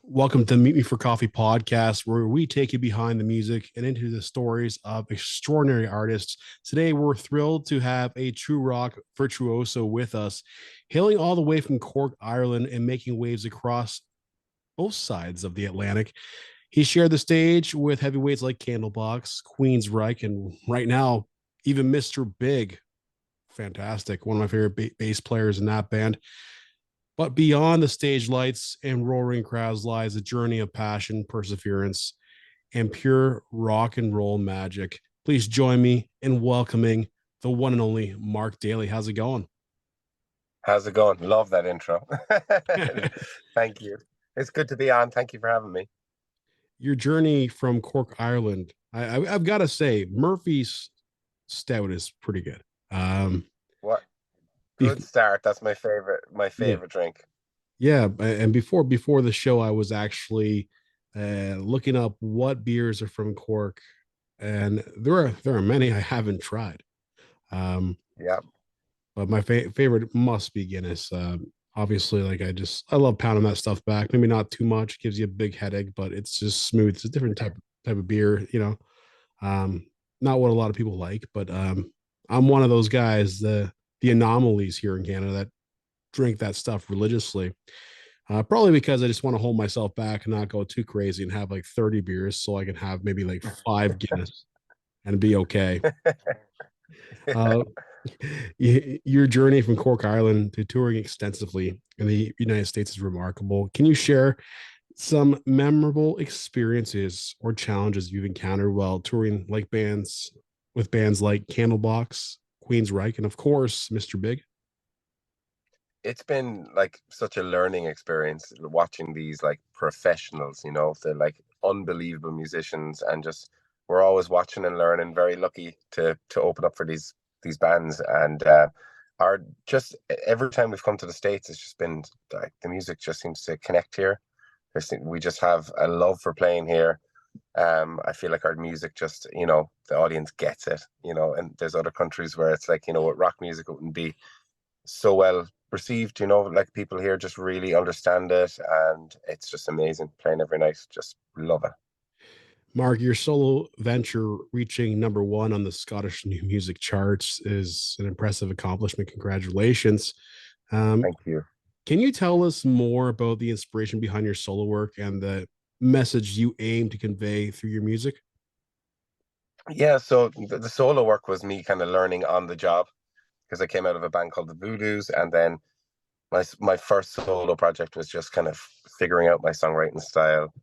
Welcome to Meet Me for Coffee podcast, where we take you behind the music and into the stories of extraordinary artists. Today, we're thrilled to have a true rock virtuoso with us, hailing all the way from Cork, Ireland, and making waves across both sides of the Atlantic. He shared the stage with heavyweights like Candlebox, Queensryche, and right now, even Mr. Big. Fantastic. One of my favorite bass players in that band. But beyond the stage lights and roaring crowds lies a journey of passion, perseverance, and pure rock and roll magic. Please join me in welcoming the one and only Mark Daly. How's it going? How's it going? Love that intro. Thank you. It's good to be on. Thank you for having me. Your journey from Cork, Ireland. I've got to say, Murphy's Stout is pretty good. What good start. That's my favorite. My yeah, favorite drink. yeah. And before the show, I was actually looking up what beers are from Cork, and there are many I haven't tried. Um, Yeah. but my favorite must be Guinness. Obviously, like I love pounding that stuff back. Maybe not too much, gives you a big headache, but it's just smooth. It's a different type of beer, you know. Um, Not what a lot of people like, but I'm one of those guys, the anomalies here in Canada that drink that stuff religiously. Probably because I just want to hold myself back and not go too crazy and have like 30 beers so I can have maybe like five Guinness and be okay. Uh, your journey from Cork, Ireland to touring extensively in the United States is remarkable. Can you share some memorable experiences or challenges you've encountered while touring like bands with bands like Candlebox, Queensryche, and of course, Mr. Big? It's been like such a learning experience watching these like professionals, they're like unbelievable musicians and just we're always watching and learning. Very lucky to open up for these bands and our just every time we've come to the States, it's just been like the music just seems to connect here. We just have a love for playing here. I feel like our music just, the audience gets it, and there's other countries where it's like, with rock music, it wouldn't be so well received, like people here just really understand it. And it's just amazing playing every night. Just love it. Mark, your solo venture reaching number one on the Scottish new music charts is an impressive accomplishment. Congratulations. Um, Thank you. can you tell us more about the inspiration behind your solo work and the message you aim to convey through your music? Yeah, so the solo work was me kind of learning on the job because I came out of a band called the Voodoos, and then my first solo project was just kind of figuring out my songwriting style,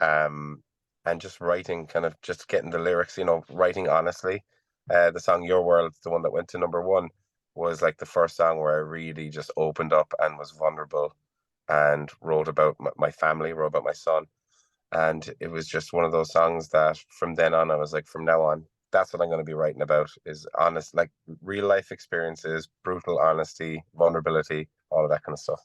um, and just writing, kind of just getting the lyrics, writing honestly. The song "Your World," the one that went to number one, was like the first song where I really just opened up and was vulnerable and wrote about my family, wrote about my son. And it was just one of those songs that from then on, I was like, from now on, that's what I'm going to be writing about is honest, like real life experiences, brutal honesty, vulnerability, all of that kind of stuff.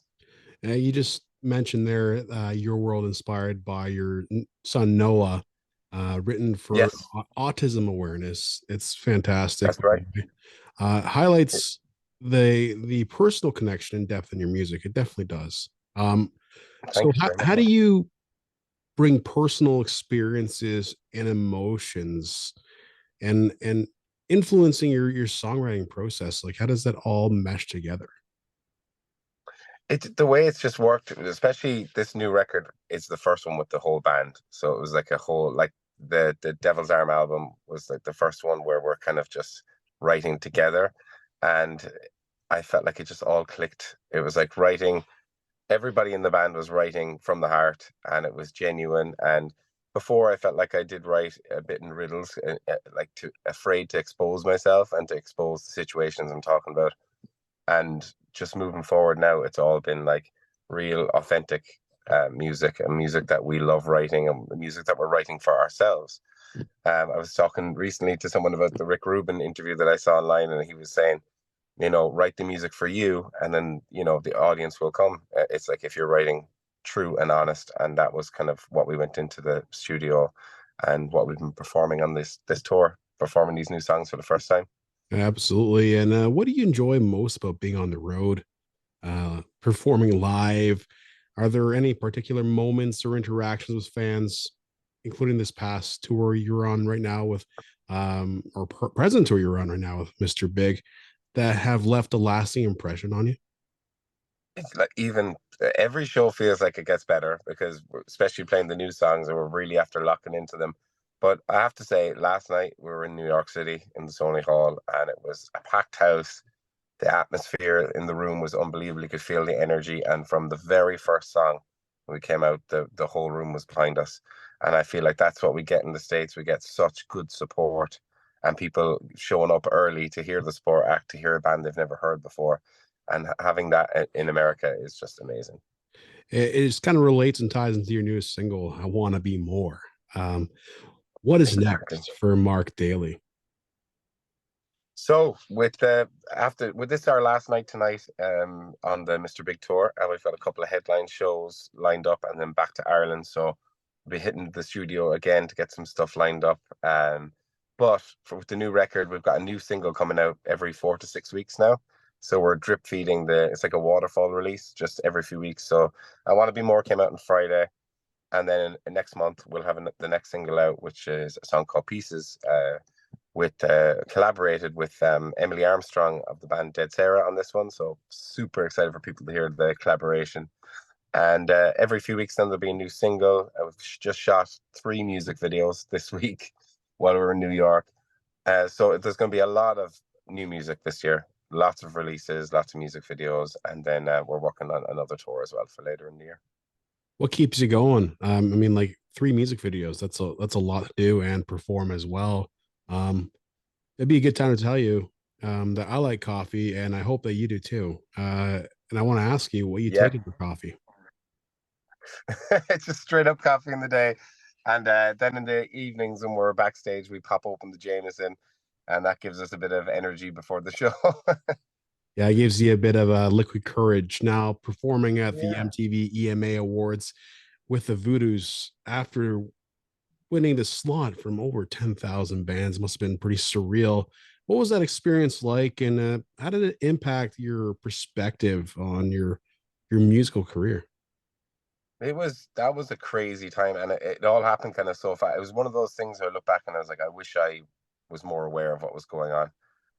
You just mentioned there your world inspired by your son Noah, written for Yes, autism awareness. It's fantastic. that's right. Highlights the personal connection and depth in your music. It definitely does. So Thank you very how much. do you bring personal experiences and emotions and influencing your songwriting process? Like how does that all mesh together? It's the way it's just worked, especially this new record. It's the first one with the whole band, so it was like a whole like the Devil's Arm album was like the first one where we're kind of just writing together, and I felt like it just all clicked. It was like writing. Everybody in the band was writing from the heart, and it was genuine. And before, I felt like I did write a bit in riddles, like too afraid to expose myself and to expose the situations I'm talking about. And just moving forward now, it's all been like real authentic music, and music that we love writing, and the music that we're writing for ourselves. I was talking recently to someone about the Rick Rubin interview that I saw online, and he was saying, write the music for you, and then the audience will come. It's like if you're writing true and honest, and that was kind of what we went into the studio, and what we've been performing on this tour, performing these new songs for the first time. Absolutely. And what do you enjoy most about being on the road, performing live? Are there any particular moments or interactions with fans, including this past tour you're on right now with, or present tour you're on right now with Mr. Big, that have left a lasting impression on you? It's like even every show feels like it gets better because especially playing the new songs and we're really after locking into them. But I have to say, last night we were in New York City in the Sony Hall and it was a packed house. The atmosphere in the room was unbelievable. You could feel the energy. And from the very first song when we came out, the whole room was behind us. And I feel like that's what we get in the States. We get such good support and people showing up early to hear the sport act, to hear a band they've never heard before. And having that in America is just amazing. It just kind of relates and ties into your newest single, "I Want to Be More." Um, what is Exactly. next for Mark Daly? So with this our last night tonight on the Mr. Big tour, and we've got a couple of headline shows lined up, and then back to Ireland. So we'll be hitting the studio again to get some stuff lined up. But with the new record, we've got a new single coming out every 4 to 6 weeks now. So we're drip feeding it's like a waterfall release just every few weeks. So I Want to Be More came out on Friday, and then next month we'll have the next single out, which is a song called Pieces. With collaborated with Emily Armstrong of the band Dead Sarah on this one. So super excited for people to hear the collaboration. And every few weeks then there'll be a new single. We've just shot 3 music videos this week while we we're in New York. So there's going to be a lot of new music this year. Lots of releases, lots of music videos, and then we're working on another tour as well for later in the year. What keeps you going? I mean, like 3 music videos. That's a lot to do and perform as well. It'd be a good time to tell you that I like coffee, and I hope that you do too. And I want to ask you what you Yeah, take in your coffee. it's just straight up coffee in the day. And then in the evenings when we're backstage, we pop open the Jameson, and that gives us a bit of energy before the show. Yeah, it gives you a bit of liquid courage. Now performing at the Yeah. MTV EMA Awards with the Voodoos after winning the slot from over 10,000 bands must have been pretty surreal. What was that experience like, and how did it impact your perspective on your musical career? That was a crazy time, and it all happened kind of so fast. It was one of those things where I look back and I was like, I wish I was more aware of what was going on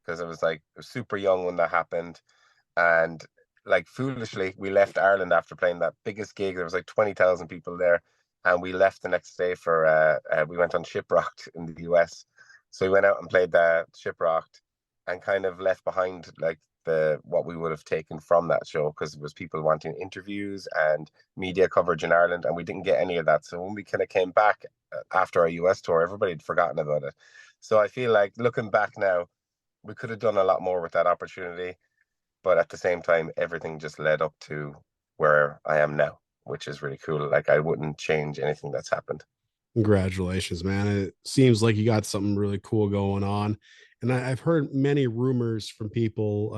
because it was like I was super young when that happened, and like foolishly we left Ireland after playing that biggest gig. There was like 20,000 people there, and we left the next day for we went on Shiprocked in the US. So we went out and played the Shiprocked and kind of left behind like the what we would have taken from that show because it was people wanting interviews and media coverage in Ireland, and we didn't get any of that. So when we kind of came back after our US tour, everybody had forgotten about it. So I feel like looking back now, we could have done a lot more with that opportunity, but at the same time, everything just led up to where I am now, which is really cool. Like I wouldn't change anything that's happened. Congratulations, man. It seems like you got something really cool going on. And I've heard many rumors from people,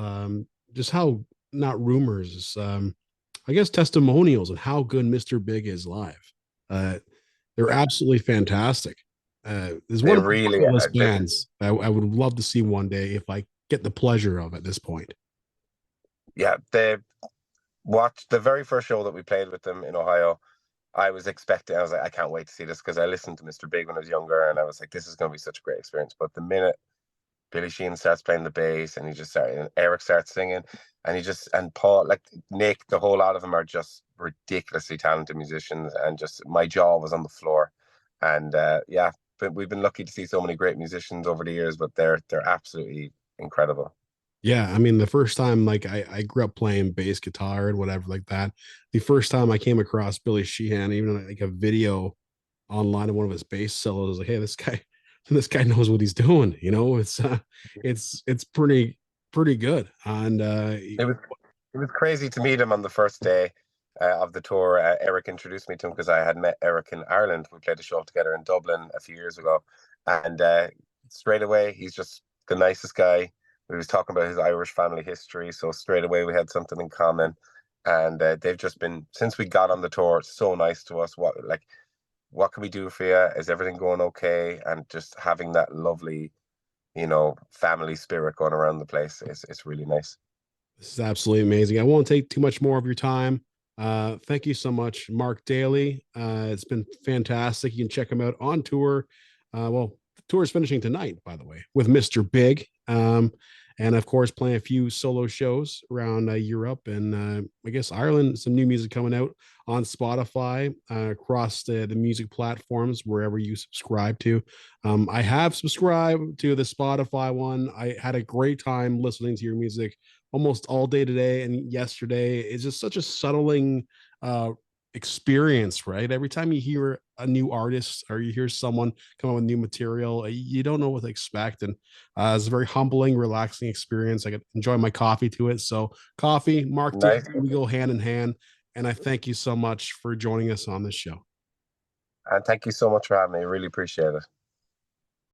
just how, not rumors, I guess testimonials on how good Mr. Big is live. Uh, they're absolutely fantastic. Is They one of my really, bucket list bands I would love to see one day if I get the pleasure of at this point. yeah, they watched the very first show that we played with them in Ohio. I was like, I can't wait to see this because I listened to Mr. Big when I was younger and I was like, this is going to be such a great experience. But the minute Billy Sheehan starts playing the bass and and Eric starts singing and Paul, like Nick, the whole lot of them are just ridiculously talented musicians and just my jaw was on the floor. And yeah, but we've been lucky to see so many great musicians over the years, but they're absolutely incredible. Yeah, I mean, the first time, like, I grew up playing bass guitar and whatever like that. The first time I came across Billy Sheehan, even like a video online of one of his bass solos, I was like, hey, this guy knows what he's doing. It's pretty good. And It was it was crazy to meet him on the first day of the tour. Eric introduced me to him because I had met Eric in Ireland. We played a show together in Dublin a few years ago, and straight away he's just the nicest guy. We was talking about his Irish family history, so straight away we had something in common. And they've just been since we got on the tour so nice to us. What can we do for you? Is everything going okay? And just having that lovely, family spirit going around the place is really nice. this is absolutely amazing. I won't take too much more of your time. Thank you so much, Mark Daly. It's been fantastic. You can check him out on tour. Well, the tour is finishing tonight, by the way, with Mr. Big. And of course, playing a few solo shows around Europe and I guess Ireland. Some new music coming out on Spotify, across the music platforms, wherever you subscribe to. I have subscribed to the Spotify one. I had a great time listening to your music almost all day today and yesterday. It's just such a subtling uh, experience, right? Every time you hear a new artist or you hear someone come up with new material, you don't know what to expect. And it's a very humbling, relaxing experience. I could enjoy my coffee to it. So, coffee, Mark, Nice. we go hand in hand. And I thank you so much for joining us on this show. And thank you so much for having me. Really appreciate it.